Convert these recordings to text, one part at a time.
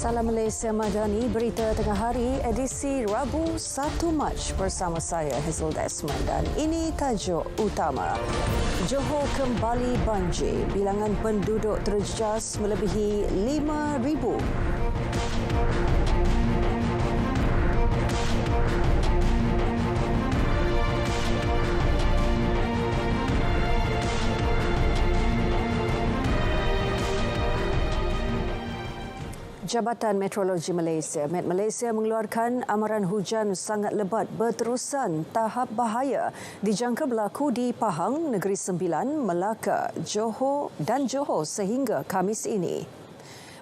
Salam Malaysia Madani, berita tengah hari, edisi Rabu 1 Mac bersama saya Hazel Desmond dan ini tajuk utama. Johor kembali banjir, bilangan penduduk terjejas melebihi 5,000. Jabatan Meteorologi Malaysia, Met Malaysia mengeluarkan amaran hujan sangat lebat berterusan tahap bahaya dijangka berlaku di Pahang, Negeri Sembilan, Melaka, Johor sehingga Khamis ini.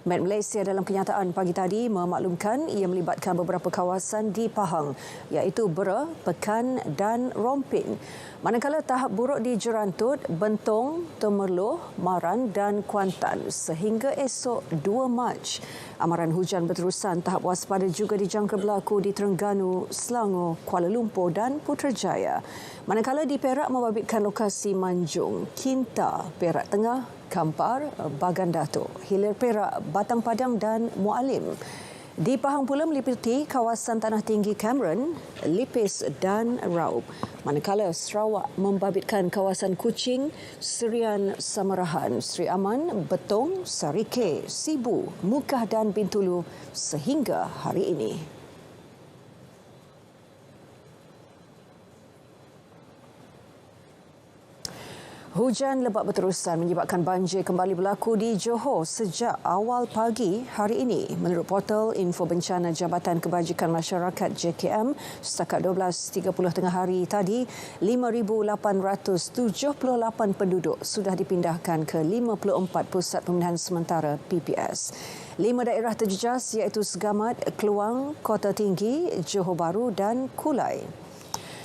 Met Malaysia dalam kenyataan pagi tadi memaklumkan ia melibatkan beberapa kawasan di Pahang iaitu Bera, Pekan dan Romping. Manakala tahap buruk di Jerantut, Bentong, Temerloh, Maran dan Kuantan sehingga esok 2 Mac. Amaran hujan berterusan tahap waspada juga dijangka berlaku di Terengganu, Selangor, Kuala Lumpur dan Putrajaya. Manakala di Perak membabitkan lokasi Manjung, Kinta, Perak Tengah, Kampar, Bagan Datuk, Hilir Perak, Batang Padang dan Mualim. Di Pahang pula meliputi kawasan Tanah Tinggi Cameron, Lipis dan Raub. Manakala Sarawak membabitkan kawasan Kuching, Serian Samarahan, Seri Aman, Betong, Sarike, Sibu, Mukah dan Bintulu sehingga hari ini. Hujan lebat berterusan menyebabkan banjir kembali berlaku di Johor sejak awal pagi hari ini. Menurut portal Info Bencana Jabatan Kebajikan Masyarakat JKM, setakat 12.30 tengah hari tadi, 5,878 penduduk sudah dipindahkan ke 54 pusat pemindahan sementara PPS. 5 daerah terjejas iaitu Segamat, Keluang, Kota Tinggi, Johor Bahru dan Kulai.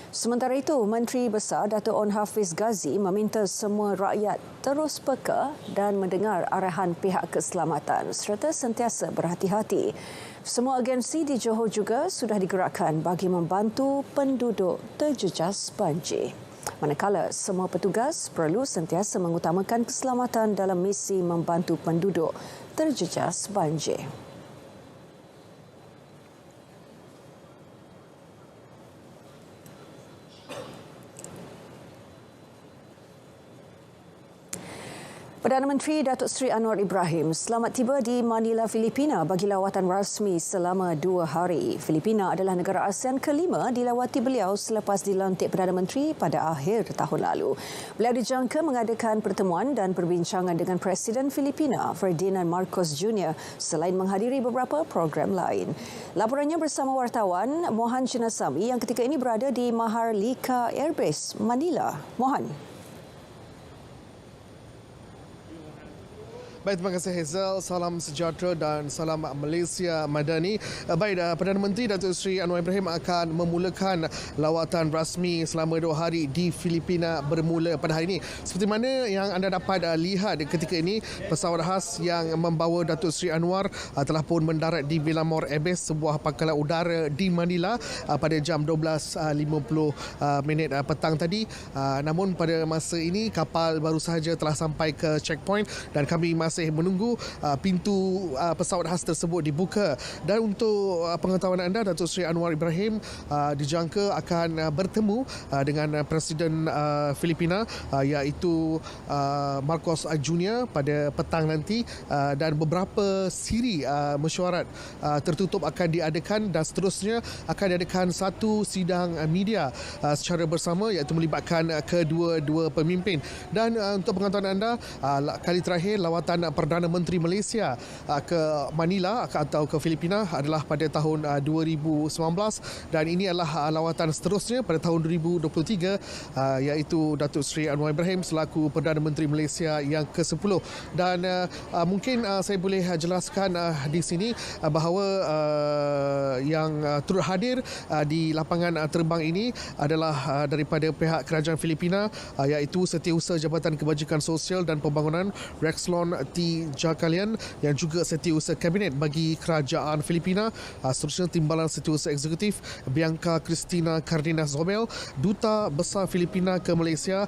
Sementara itu, Menteri Besar Dato' Onn Hafiz Ghazi meminta semua rakyat terus peka dan mendengar arahan pihak keselamatan serta sentiasa berhati-hati. Semua agensi di Johor juga sudah digerakkan bagi membantu penduduk terjejas banjir. Manakala semua petugas perlu sentiasa mengutamakan keselamatan dalam misi membantu penduduk terjejas banjir. Perdana Menteri Datuk Seri Anwar Ibrahim selamat tiba di Manila, Filipina bagi lawatan rasmi selama 2 hari. Filipina adalah negara ASEAN kelima dilawati beliau selepas dilantik Perdana Menteri pada akhir tahun lalu. Beliau dijangka mengadakan pertemuan dan perbincangan dengan Presiden Filipina Ferdinand Marcos Jr. selain menghadiri beberapa program lain. Laporannya bersama wartawan Mohan Chinasamy yang ketika ini berada di Maharlika Airbase, Manila. Mohan. Baik, terima kasih Hazel. Salam sejahtera dan salam Malaysia Madani. Baik, Perdana Menteri Datuk Seri Anwar Ibrahim akan memulakan lawatan rasmi selama 2 hari di Filipina bermula pada hari ini. Seperti mana yang anda dapat lihat ketika ini, pesawat khas yang membawa Datuk Seri Anwar telah pun mendarat di Villamor Airbase, sebuah pangkalan udara di Manila pada jam 12.50 petang tadi. Namun pada masa ini kapal baru sahaja telah sampai ke checkpoint dan kami masih menunggu pintu pesawat khas tersebut dibuka. Dan untuk pengetahuan anda, Datuk Seri Anwar Ibrahim dijangka akan bertemu dengan Presiden Filipina iaitu Marcos Jr. pada petang nanti dan beberapa siri mesyuarat tertutup akan diadakan dan seterusnya akan diadakan satu sidang media secara bersama iaitu melibatkan kedua-dua pemimpin. Dan untuk pengetahuan anda, kali terakhir lawatan Perdana Menteri Malaysia ke Manila atau ke Filipina adalah pada tahun 2019 dan ini adalah lawatan seterusnya pada tahun 2023 iaitu Datuk Seri Anwar Ibrahim selaku Perdana Menteri Malaysia yang ke-10. Dan mungkin saya boleh jelaskan di sini bahawa yang turut hadir di lapangan terbang ini adalah daripada pihak kerajaan Filipina iaitu Setiausaha Jabatan Kebajikan Sosial dan Pembangunan Rexlon T. Jakalian yang juga Setiausaha Kabinet bagi Kerajaan Filipina, seterusnya Timbalan Setiausaha Eksekutif Bianca Cristina Cardenas Zobel, Duta Besar Filipina ke Malaysia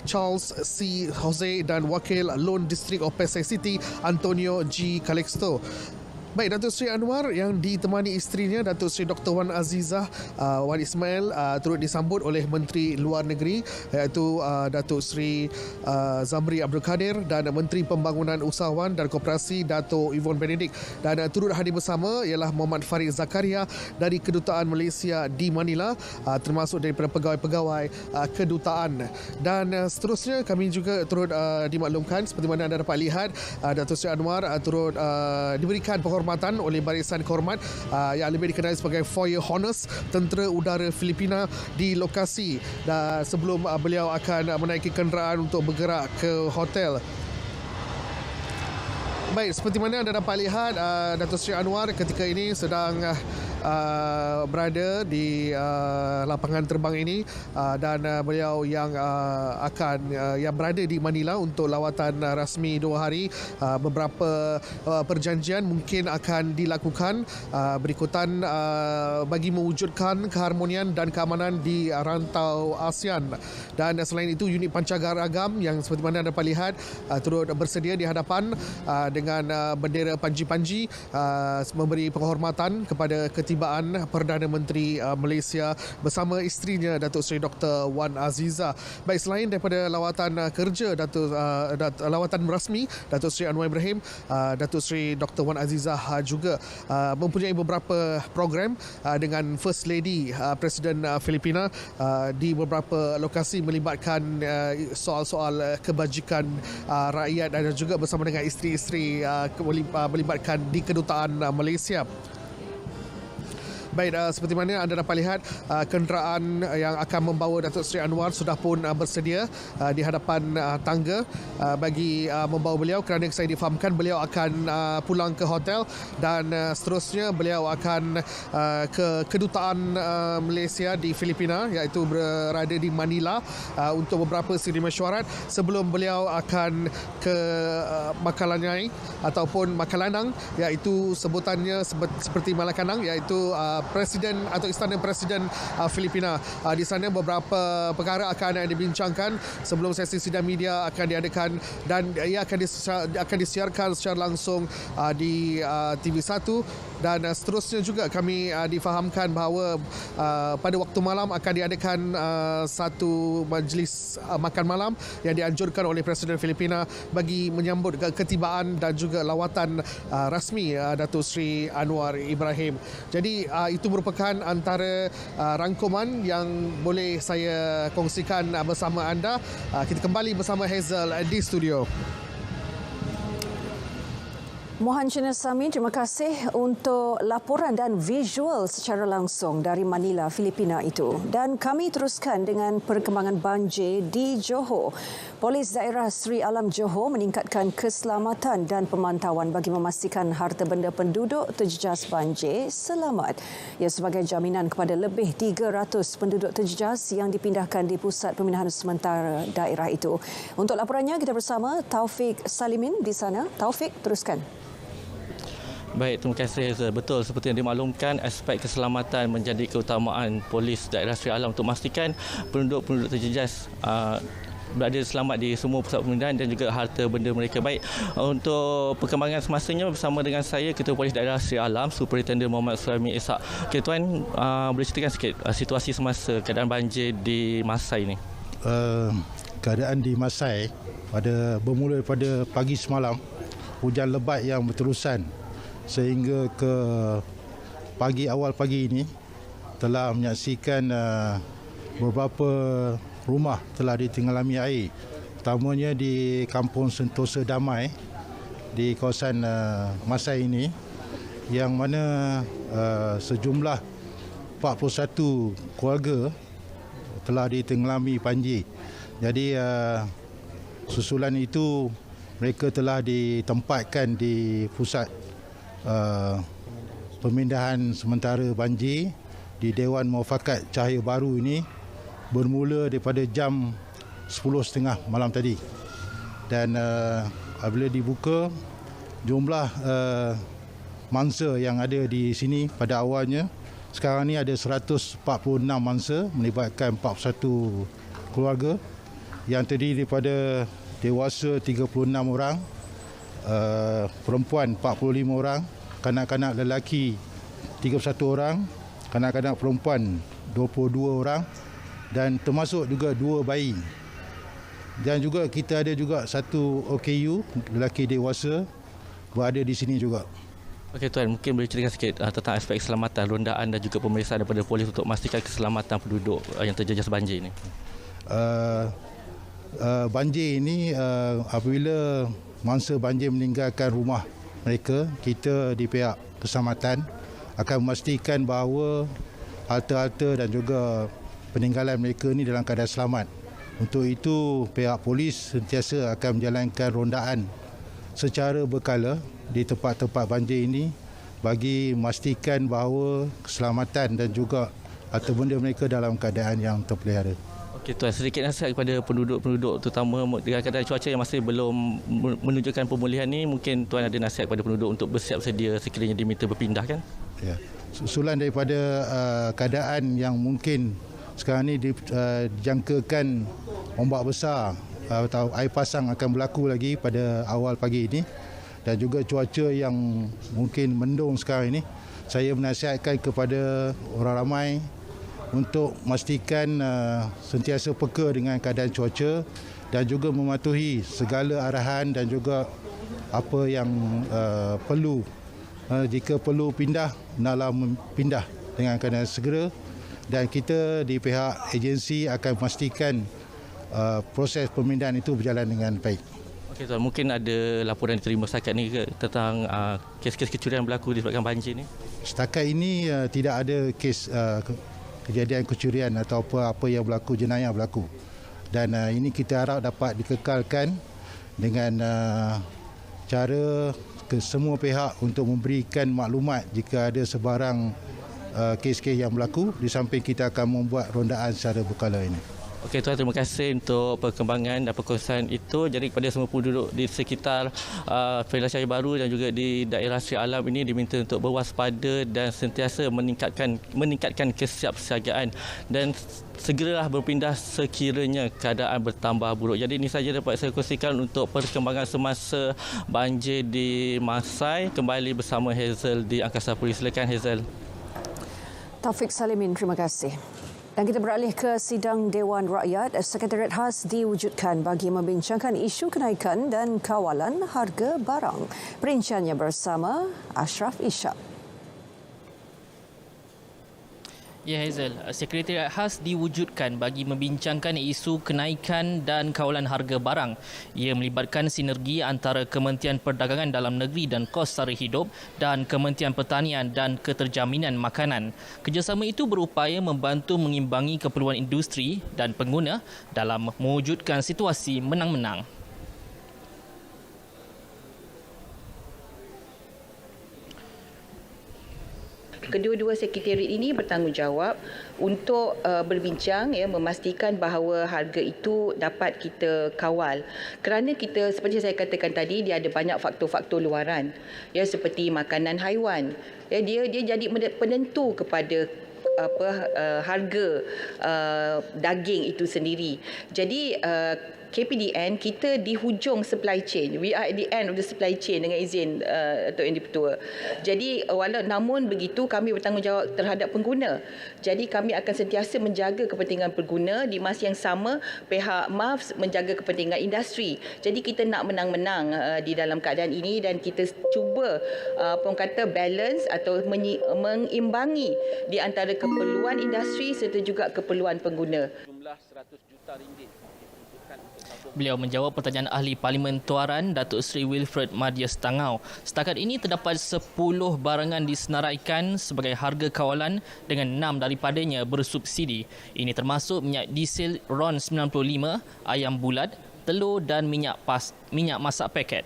Charles C. Jose dan Wakil Lone District of Pasay City Antonio G. Calixto. Baik, Datuk Seri Anwar yang ditemani isterinya Datuk Seri Dr. Wan Azizah Wan Ismail turut disambut oleh Menteri Luar Negeri iaitu Datuk Seri Zamri Abdul Kadir dan Menteri Pembangunan Usahawan dan Koperasi Datuk Yvonne Benedict, dan turut hadir bersama ialah Muhammad Farid Zakaria dari Kedutaan Malaysia di Manila, termasuk daripada pegawai-pegawai kedutaan. Dan seterusnya kami juga turut dimaklumkan seperti mana anda dapat lihat Datuk Seri Anwar turut diberikan penghormatan oleh Barisan Kehormat yang lebih dikenali sebagai Foyer Honors Tentera Udara Filipina di lokasi, dan sebelum beliau akan menaiki kenderaan untuk bergerak ke hotel. Baik, seperti mana anda dapat lihat Datuk Seri Anwar ketika ini sedang berada di lapangan terbang ini, dan beliau yang yang berada di Manila untuk lawatan rasmi 2 hari. Beberapa perjanjian mungkin akan dilakukan berikutan bagi mewujudkan keharmonian dan keamanan di rantau ASEAN. Dan selain itu, unit pancagar agam yang seperti mana anda dapat lihat turut bersedia di hadapan dengan bendera panji-panji memberi penghormatan kepada ketibaan Perdana Menteri Malaysia bersama isterinya Datuk Seri Dr. Wan Azizah. Baik, selain daripada lawatan kerja lawatan rasmi Datuk Seri Anwar Ibrahim, Datuk Seri Dr. Wan Azizah juga mempunyai beberapa program dengan First Lady Presiden Filipina di beberapa lokasi melibatkan soal-soal kebajikan rakyat, dan juga bersama dengan isteri-isteri melibatkan di Kedutaan Malaysia. Baik, seperti mana anda dapat lihat kenderaan yang akan membawa Datuk Seri Anwar sudah pun bersedia di hadapan tangga bagi membawa beliau, kerana saya difahamkan beliau akan pulang ke hotel, dan seterusnya beliau akan ke Kedutaan Malaysia di Filipina iaitu berada di Manila untuk beberapa siri mesyuarat sebelum beliau akan ke Makalanai ataupun Makalanang, iaitu sebutannya seperti Malacanang, iaitu Presiden atau Istana Presiden Filipina. Di sana beberapa perkara akan dibincangkan sebelum sesi sidang media akan diadakan, dan ia akan disiarkan secara langsung di TV1, dan seterusnya juga kami difahamkan bahawa pada waktu malam akan diadakan satu majlis makan malam yang dianjurkan oleh Presiden Filipina bagi menyambut ketibaan dan juga lawatan rasmi Datuk Seri Anwar Ibrahim. Jadi itu merupakan antara rangkuman yang boleh saya kongsikan bersama anda. Kita kembali bersama Hazel di studio. Mohan Chinasamy, terima kasih untuk laporan dan visual secara langsung dari Manila, Filipina itu. Dan kami teruskan dengan perkembangan banjir di Johor. Polis Daerah Sri Alam Johor meningkatkan keselamatan dan pemantauan bagi memastikan harta benda penduduk terjejas banjir selamat. Ia sebagai jaminan kepada lebih 300 penduduk terjejas yang dipindahkan di Pusat Pemindahan Sementara daerah itu. Untuk laporannya kita bersama Taufik Salimin di sana. Taufik, teruskan. Baik, terima kasih. Betul, seperti yang dimaklumkan, aspek keselamatan menjadi keutamaan Polis Daerah Sri Alam untuk memastikan penduduk-penduduk terjejas berada selamat di semua pusat pemindahan dan juga harta benda mereka. Baik, untuk perkembangan semasanya bersama dengan saya, Ketua Polis Daerah Sri Alam, Superintendent Muhammad Suhaimi Ishak. Okay, Tuan, boleh ceritakan sikit situasi semasa keadaan banjir di Masai ini? Keadaan di Masai bermula daripada pagi semalam, hujan lebat yang berterusan sehingga ke awal pagi ini telah menyaksikan beberapa rumah telah ditenggelami air, utamanya di Kampung Sentosa Damai di kawasan Masai ini, yang mana sejumlah 41 keluarga telah ditenggelami banjir. Jadi susulan itu mereka telah ditempatkan di pusat pemindahan sementara banjir di Dewan Muafakat Cahaya Baru ini bermula daripada jam 10.30 malam tadi. Dan apabila dibuka, jumlah mangsa yang ada di sini pada awalnya, sekarang ni ada 146 mangsa melibatkan 41 keluarga yang terdiri daripada dewasa 36 orang, perempuan 45 orang kanak-kanak lelaki 31 orang, kanak-kanak perempuan 22 orang dan termasuk juga 2 bayi. Dan juga kita ada juga satu OKU lelaki dewasa berada di sini juga. Okey Tuan, mungkin boleh ceritakan sikit tentang aspek keselamatan, rondaan dan juga pemeriksaan daripada polis untuk memastikan keselamatan penduduk yang terjejas banjir ini. Banjir ini apabila mangsa banjir meninggalkan rumah mereka, kita di pihak keselamatan akan memastikan bahawa harta-harta dan juga peninggalan mereka ini dalam keadaan selamat. Untuk itu, pihak polis sentiasa akan menjalankan rondaan secara berkala di tempat-tempat banjir ini bagi memastikan bahawa keselamatan dan juga harta benda mereka dalam keadaan yang terpelihara. Okey Tuan, sedikit nasihat kepada penduduk-penduduk terutama dengan keadaan cuaca yang masih belum menunjukkan pemulihan ni, mungkin Tuan ada nasihat kepada penduduk untuk bersiap sedia sekiranya diminta berpindah kan? Ya. Susulan daripada keadaan yang mungkin sekarang ini dijangkakan ombak besar atau air pasang akan berlaku lagi pada awal pagi ini dan juga cuaca yang mungkin mendung sekarang ini, saya menasihatkan kepada orang ramai untuk memastikan sentiasa peka dengan keadaan cuaca dan juga mematuhi segala arahan dan juga apa yang perlu. Jika perlu pindah, hendaklah pindah dengan keadaan segera dan kita di pihak agensi akan memastikan proses pemindahan itu berjalan dengan baik. Okey Tuan, mungkin ada laporan diterima setakat ni ke tentang kes-kes kecurian berlaku disebabkan banjir ni? Setakat ini tidak ada kes kejadian kecurian atau apa yang berlaku, jenayah berlaku. Dan ini kita harap dapat dikekalkan dengan cara ke semua pihak untuk memberikan maklumat jika ada sebarang kes-kes yang berlaku. Di samping kita akan membuat rondaan secara berkala ini. Okey Tuan, terima kasih untuk perkembangan dan perkongsian itu. Jadi kepada semua penduduk di sekitar Federasi Cahaya Baru dan juga di daerah Shah Alam ini diminta untuk berwaspada dan sentiasa meningkatkan kesiapsiagaan dan segeralah berpindah sekiranya keadaan bertambah buruk. Jadi ini saja dapat saya kongsikan untuk perkembangan semasa banjir di Masai. Kembali bersama Hazel di Angkasa Puri. Silakan Hazel. Taufik Salimin, terima kasih. Dan kita beralih ke sidang Dewan Rakyat. Sekretariat khas diwujudkan bagi membincangkan isu kenaikan dan kawalan harga barang. Perinciannya bersama Ashraf Ishak. Ya Hazel, Sekretariat khas diwujudkan bagi membincangkan isu kenaikan dan kawalan harga barang. Ia melibatkan sinergi antara Kementerian Perdagangan Dalam Negeri dan Kos Sara Hidup dan Kementerian Pertanian dan Keterjaminan Makanan. Kerjasama itu berupaya membantu mengimbangi keperluan industri dan pengguna dalam mewujudkan situasi menang-menang. Kedua-dua sekretariat ini bertanggungjawab untuk berbincang, memastikan bahawa harga itu dapat kita kawal. Kerana kita, seperti saya katakan tadi, dia ada banyak faktor-faktor luaran, seperti makanan haiwan. Dia jadi penentu kepada harga daging itu sendiri. Jadi KPDN, kita di hujung supply chain. We are at the end of the supply chain dengan izin Tok Yang di-Pertua. Jadi namun begitu kami bertanggungjawab terhadap pengguna. Jadi kami akan sentiasa menjaga kepentingan pengguna, di masa yang sama pihak MAFS menjaga kepentingan industri. Jadi kita nak menang-menang di dalam keadaan ini dan kita cuba balance atau mengimbangi di antara keperluan industri serta juga keperluan pengguna. Jumlah 100 juta ringgit. Beliau menjawab pertanyaan Ahli Parlimen Tuaran Datuk Seri Wilfred Madias Tangau. Setakat ini terdapat 10 barangan disenaraikan sebagai harga kawalan dengan 6 daripadanya bersubsidi. Ini termasuk minyak diesel RON 95, ayam bulat, telur dan minyak masak paket.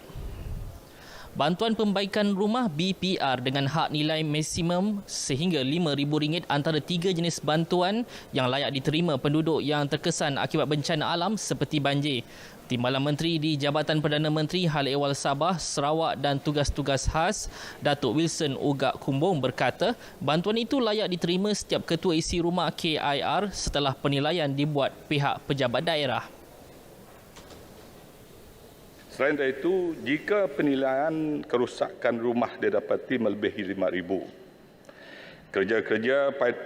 Bantuan pembaikan rumah BPR dengan hak nilai maksimum sehingga RM5,000 antara 3 jenis bantuan yang layak diterima penduduk yang terkesan akibat bencana alam seperti banjir. Timbalan Menteri di Jabatan Perdana Menteri Hal Ehwal Sabah, Sarawak dan Tugas-Tugas Khas, Datuk Wilson Ugak Kumbong berkata, bantuan itu layak diterima setiap ketua isi rumah KIR setelah penilaian dibuat pihak pejabat daerah. Selain dari itu, jika penilaian kerusakan rumah didapati melebihi 5,000, kerja-kerja baik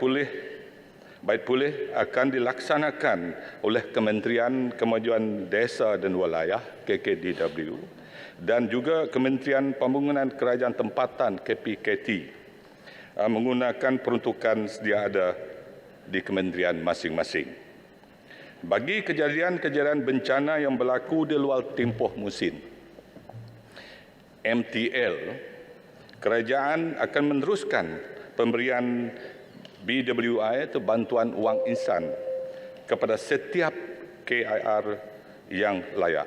pulih akan dilaksanakan oleh Kementerian Kemajuan Desa dan Wilayah KKDW dan juga Kementerian Pembangunan Kerajaan Tempatan KPKT menggunakan peruntukan sedia ada di kementerian masing-masing. Bagi kejadian-kejadian bencana yang berlaku di luar tempoh musim MTL, kerajaan akan meneruskan pemberian BWI atau bantuan wang insan kepada setiap KIR yang layak.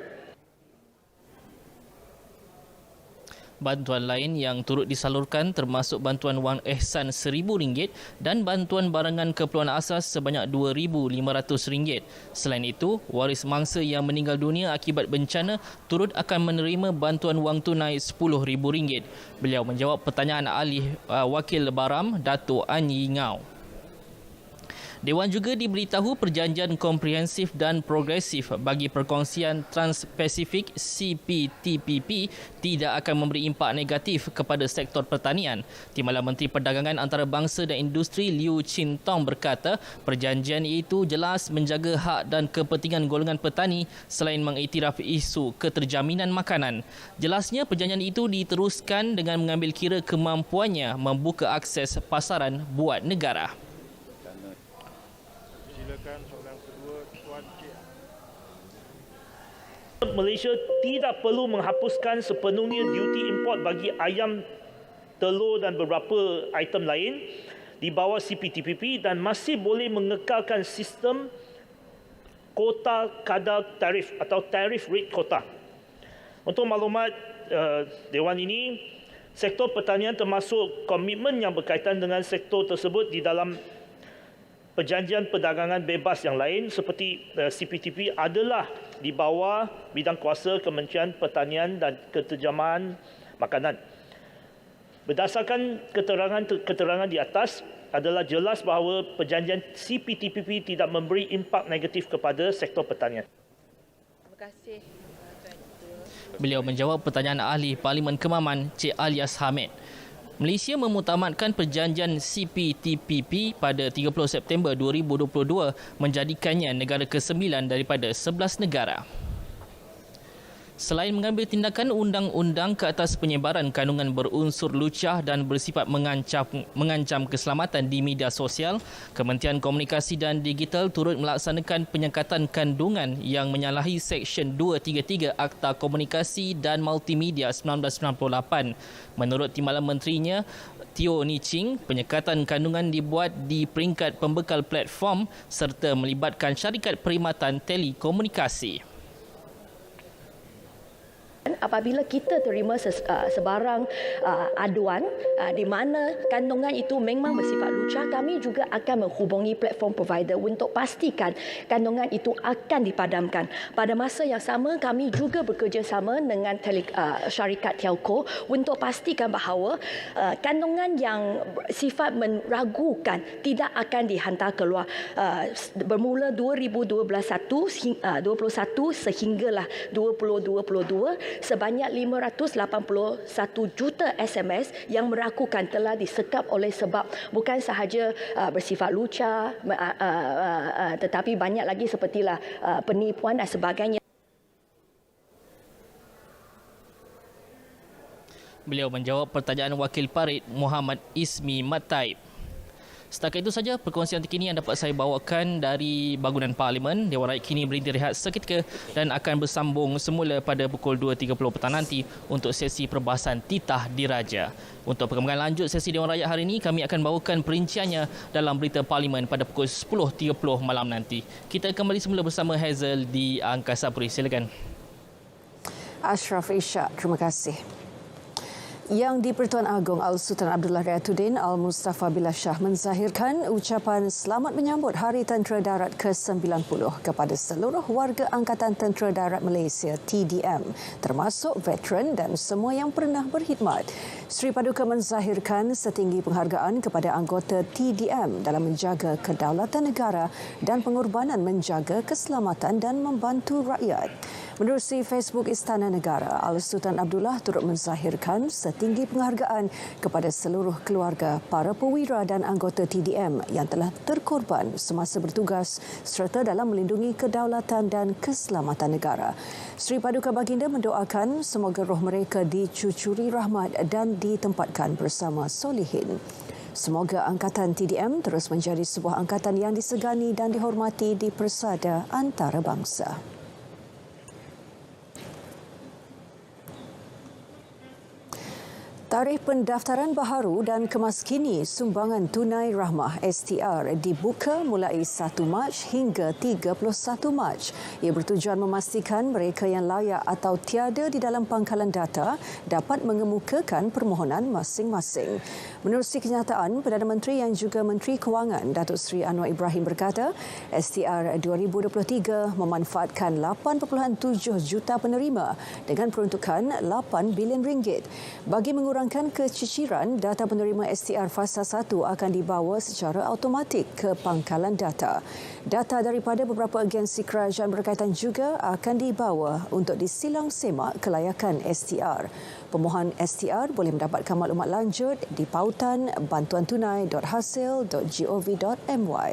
Bantuan lain yang turut disalurkan termasuk bantuan wang ihsan RM1,000 dan bantuan barangan keperluan asas sebanyak RM2,500. Selain itu, waris mangsa yang meninggal dunia akibat bencana turut akan menerima bantuan wang tunai RM10,000. Beliau menjawab pertanyaan ahli Wakil Baram, Dato' An Yingau. Dewan juga diberitahu perjanjian komprehensif dan progresif bagi perkongsian Trans-Pasifik CPTPP tidak akan memberi impak negatif kepada sektor pertanian. Timbalan Menteri Perdagangan Antarabangsa dan Industri Liu Chin Tong berkata perjanjian itu jelas menjaga hak dan kepentingan golongan petani selain mengiktiraf isu keterjaminan makanan. Jelasnya perjanjian itu diteruskan dengan mengambil kira kemampuannya membuka akses pasaran buat negara. Malaysia tidak perlu menghapuskan sepenuhnya duty import bagi ayam, telur dan beberapa item lain di bawah CPTPP dan masih boleh mengekalkan sistem kota kadar tarif atau tarif rate kota. Untuk maklumat Dewan ini, sektor pertanian termasuk komitmen yang berkaitan dengan sektor tersebut di dalam perjanjian perdagangan bebas yang lain seperti CPTP adalah di bawah bidang kuasa Kementerian Pertanian dan Keterjamahan Makanan. Berdasarkan keterangan di atas adalah jelas bahawa perjanjian CPTPP tidak memberi impak negatif kepada sektor pertanian. Terima kasih. Beliau menjawab pertanyaan ahli Parlimen Kemaman, Cik Alias Hamid. Malaysia memutamatkan perjanjian CPTPP pada 30 September 2022 menjadikannya negara ke-9 daripada 11 negara. Selain mengambil tindakan undang-undang ke atas penyebaran kandungan berunsur lucah dan bersifat mengancam keselamatan di media sosial, Kementerian Komunikasi dan Digital turut melaksanakan penyekatan kandungan yang menyalahi Seksyen 233 Akta Komunikasi dan Multimedia 1998. Menurut Timbalan Menterinya, Teo Ni Ching, penyekatan kandungan dibuat di peringkat pembekal platform serta melibatkan syarikat perkhidmatan telekomunikasi. Apabila kita terima sebarang aduan di mana kandungan itu memang bersifat lucah, kami juga akan menghubungi platform provider untuk pastikan kandungan itu akan dipadamkan. Pada masa yang sama, kami juga bekerjasama dengan syarikat telco untuk pastikan bahawa kandungan yang sifat meragukan tidak akan dihantar keluar. Bermula 2021 sehinggalah 2022, sebanyak 581 juta SMS yang meragukan telah disekap oleh sebab bukan sahaja bersifat lucah tetapi banyak lagi sepertilah penipuan dan sebagainya. Beliau menjawab pertanyaan Wakil Parit Muhammad Ismi Mataib. Setakat itu saja perkongsian terkini yang dapat saya bawakan dari bangunan Parlimen. Dewan Rakyat kini berhenti rehat seketika dan akan bersambung semula pada pukul 2.30 petang nanti untuk sesi perbahasan titah diraja. Untuk perkembangan lanjut sesi Dewan Rakyat hari ini, kami akan bawakan perinciannya dalam berita Parlimen pada pukul 10.30 malam nanti. Kita kembali semula bersama Hazel di Angkasa Puri. Silakan. Ashraf Ishak, terima kasih. Yang di-Pertuan Agong Al-Sultan Abdullah Riyatuddin Al-Mustafa Billah Shah menzahirkan ucapan selamat menyambut Hari Tentera Darat ke-90 kepada seluruh warga Angkatan Tentera Darat Malaysia TDM, termasuk veteran dan semua yang pernah berkhidmat. Sri Paduka menzahirkan setinggi penghargaan kepada anggota TDM dalam menjaga kedaulatan negara dan pengorbanan menjaga keselamatan dan membantu rakyat. Menerusi Facebook Istana Negara, Al-Sultan Abdullah turut menzahirkan setinggi penghargaan kepada seluruh keluarga para perwira dan anggota TDM yang telah terkorban semasa bertugas serta dalam melindungi kedaulatan dan keselamatan negara. Sri Paduka Baginda mendoakan semoga roh mereka dicucuri rahmat dan ditempatkan bersama solihin. Semoga Angkatan TDM terus menjadi sebuah angkatan yang disegani dan dihormati di persada antarabangsa. Tarikh pendaftaran baharu dan kemaskini sumbangan tunai rahmah STR dibuka mulai 1 Mac hingga 31 Mac. Ia bertujuan memastikan mereka yang layak atau tiada di dalam pangkalan data dapat mengemukakan permohonan masing-masing. Menerusi kenyataan, Perdana Menteri yang juga Menteri Kewangan Datuk Seri Anwar Ibrahim berkata, STR 2023 memanfaatkan 8.7 juta penerima dengan peruntukan 8 bilion ringgit. Bagi mengurangkan keciciran, data penerima STR Fasa 1 akan dibawa secara automatik ke pangkalan data. Data daripada beberapa agensi kerajaan berkaitan juga akan dibawa untuk disilang semak kelayakan STR. Pemohon STR boleh mendapatkan maklumat lanjut di pautan bantuantunai.hasil.gov.my.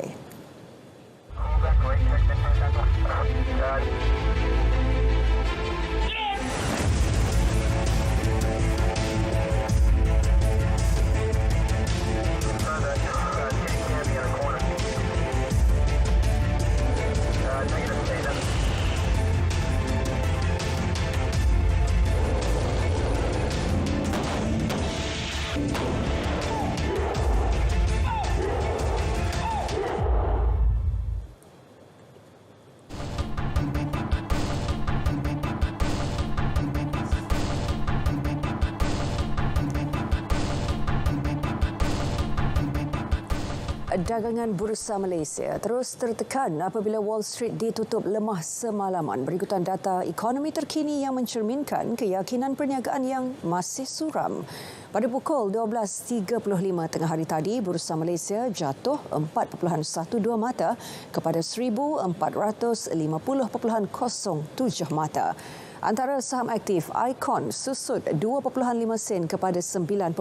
Dagangan Bursa Malaysia terus tertekan apabila Wall Street ditutup lemah semalaman berikutan data ekonomi terkini yang mencerminkan keyakinan perniagaan yang masih suram. Pada pukul 12.35 tengah hari tadi, Bursa Malaysia jatuh 4.12 mata kepada 1,450.07 mata. Antara saham aktif, Icon susut 2.5 sen kepada 9.5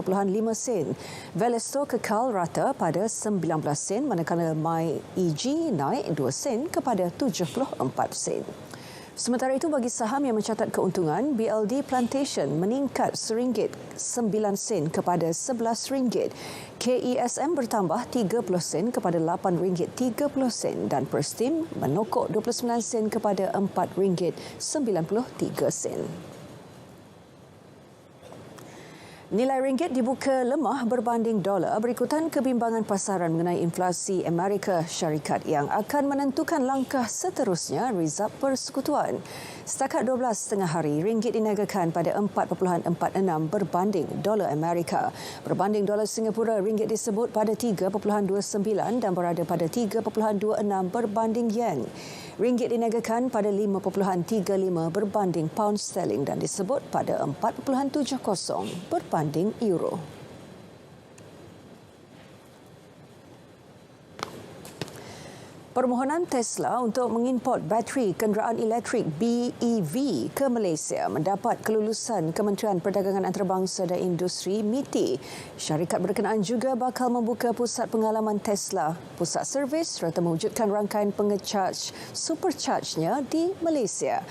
sen. Velesto kekal rata pada 19 sen manakala MyEG naik 2 sen kepada 74 sen. Sementara itu, bagi saham yang mencatat keuntungan, BLD Plantation meningkat RM1.09 kepada RM11. KESM bertambah 30 sen kepada RM8.30 dan Perstim menokok 29 sen kepada RM4.93. Nilai ringgit dibuka lemah berbanding dolar berikutan kebimbangan pasaran mengenai inflasi Amerika Syarikat yang akan menentukan langkah seterusnya Rizab Persekutuan. Setakat 12.30 hari, ringgit diniagakan pada 4.46 berbanding dolar Amerika. Berbanding dolar Singapura, ringgit disebut pada 3.29 dan berada pada 3.26 berbanding yen. Ringgit diniagakan pada 5.35 berbanding pound sterling dan disebut pada 4.70 berbanding euro. Permohonan Tesla untuk mengimport bateri kenderaan elektrik BEV ke Malaysia mendapat kelulusan Kementerian Perdagangan Antarabangsa dan Industri MITI. Syarikat berkenaan juga bakal membuka pusat pengalaman Tesla, pusat servis serta mewujudkan rangkaian pengecharge supercharge-nya di Malaysia.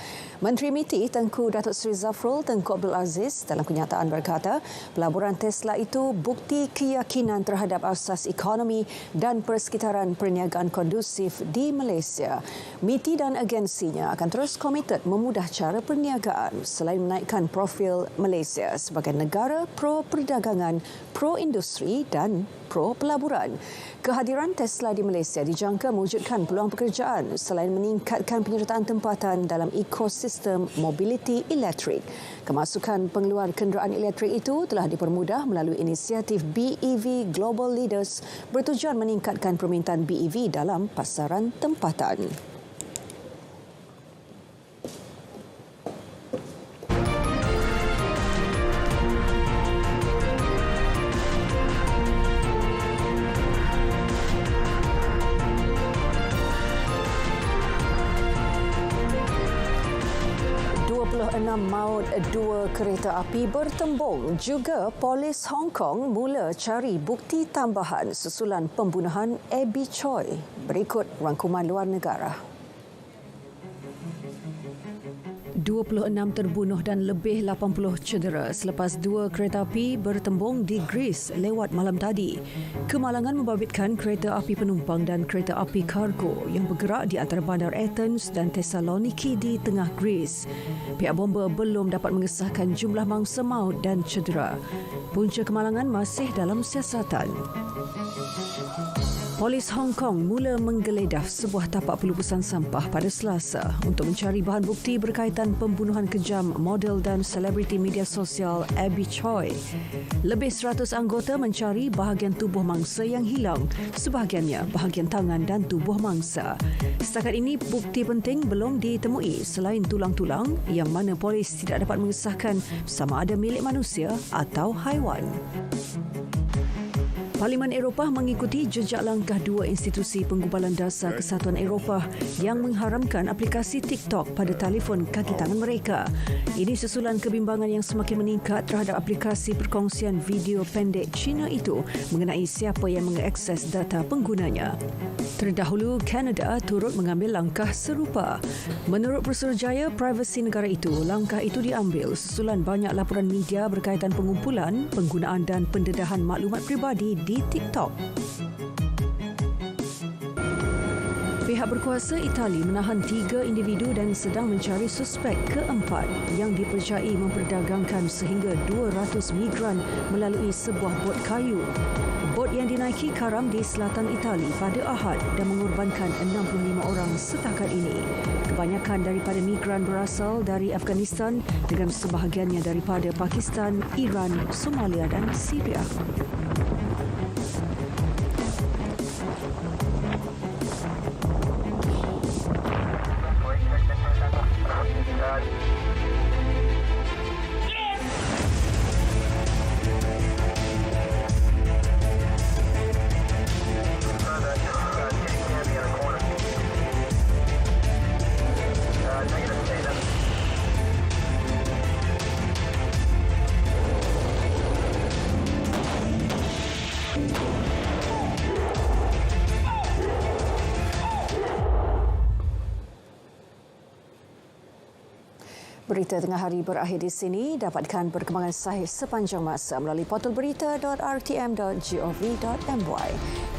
Menteri MITI Tengku Datuk Seri Zafrul Tengku Abdul Aziz dalam kenyataan berkata, pelaburan Tesla itu bukti keyakinan terhadap asas ekonomi dan persekitaran perniagaan kondusif di Malaysia. MITI dan agensinya akan terus komited memudah cara perniagaan selain menaikkan profil Malaysia sebagai negara pro-perdagangan, pro-industri dan pro-pelaburan. Kehadiran Tesla di Malaysia dijangka mewujudkan peluang pekerjaan selain meningkatkan penyertaan tempatan dalam ekosistem mobiliti elektrik. Kemasukan pengeluar kenderaan elektrik itu telah dipermudah melalui inisiatif BEV Global Leaders bertujuan meningkatkan permintaan BEV dalam pasaran tempatan. 26 maut 2 kereta api bertembung. Juga polis Hong Kong mula cari bukti tambahan susulan pembunuhan Abby Choi. Berikut rangkuman luar negara. 26 terbunuh dan lebih 80 cedera selepas 2 kereta api bertembung di Greece lewat malam tadi. Kemalangan membabitkan kereta api penumpang dan kereta api kargo yang bergerak di antara bandar Athens dan Thessaloniki di tengah Greece. Pihak bomba belum dapat mengesahkan jumlah mangsa maut dan cedera. Punca kemalangan masih dalam siasatan. Polis Hong Kong mula menggeledah sebuah tapak pelupusan sampah pada Selasa untuk mencari bahan bukti berkaitan pembunuhan kejam model dan selebriti media sosial Abby Choi. Lebih 100 anggota mencari bahagian tubuh mangsa yang hilang, sebahagiannya bahagian tangan dan tubuh mangsa. Setakat ini, bukti penting belum ditemui selain tulang-tulang yang mana polis tidak dapat mengesahkan sama ada milik manusia atau haiwan. Parlimen Eropah mengikuti jejak langkah 2 institusi penggubalan dasar Kesatuan Eropah yang mengharamkan aplikasi TikTok pada telefon kaki tangan mereka. Ini susulan kebimbangan yang semakin meningkat terhadap aplikasi perkongsian video pendek China itu mengenai siapa yang mengakses data penggunanya. Terdahulu, Kanada turut mengambil langkah serupa. Menurut Pesuruhjaya Privasi Negara itu, langkah itu diambil susulan banyak laporan media berkaitan pengumpulan, penggunaan dan pendedahan maklumat peribadi di TikTok. Pihak berkuasa Itali menahan 3 individu dan sedang mencari suspek keempat yang dipercayai memperdagangkan sehingga 200 migran melalui sebuah bot kayu. Bot yang dinaiki karam di selatan Itali pada Ahad dan mengorbankan 65 orang setakat ini. Kebanyakan daripada migran berasal dari Afghanistan dengan sebahagiannya daripada Pakistan, Iran, Somalia dan Syria. Berita tengah hari berakhir di sini. Dapatkan perkembangan sahih sepanjang masa melalui portal berita.rtm.gov.my.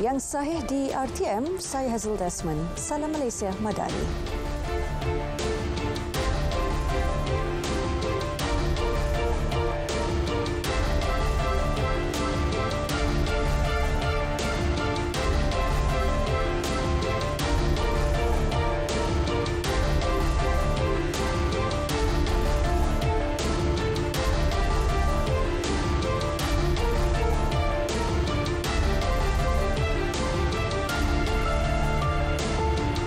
Yang sahih di RTM, saya Hazel Desmond. Salam Malaysia Madani.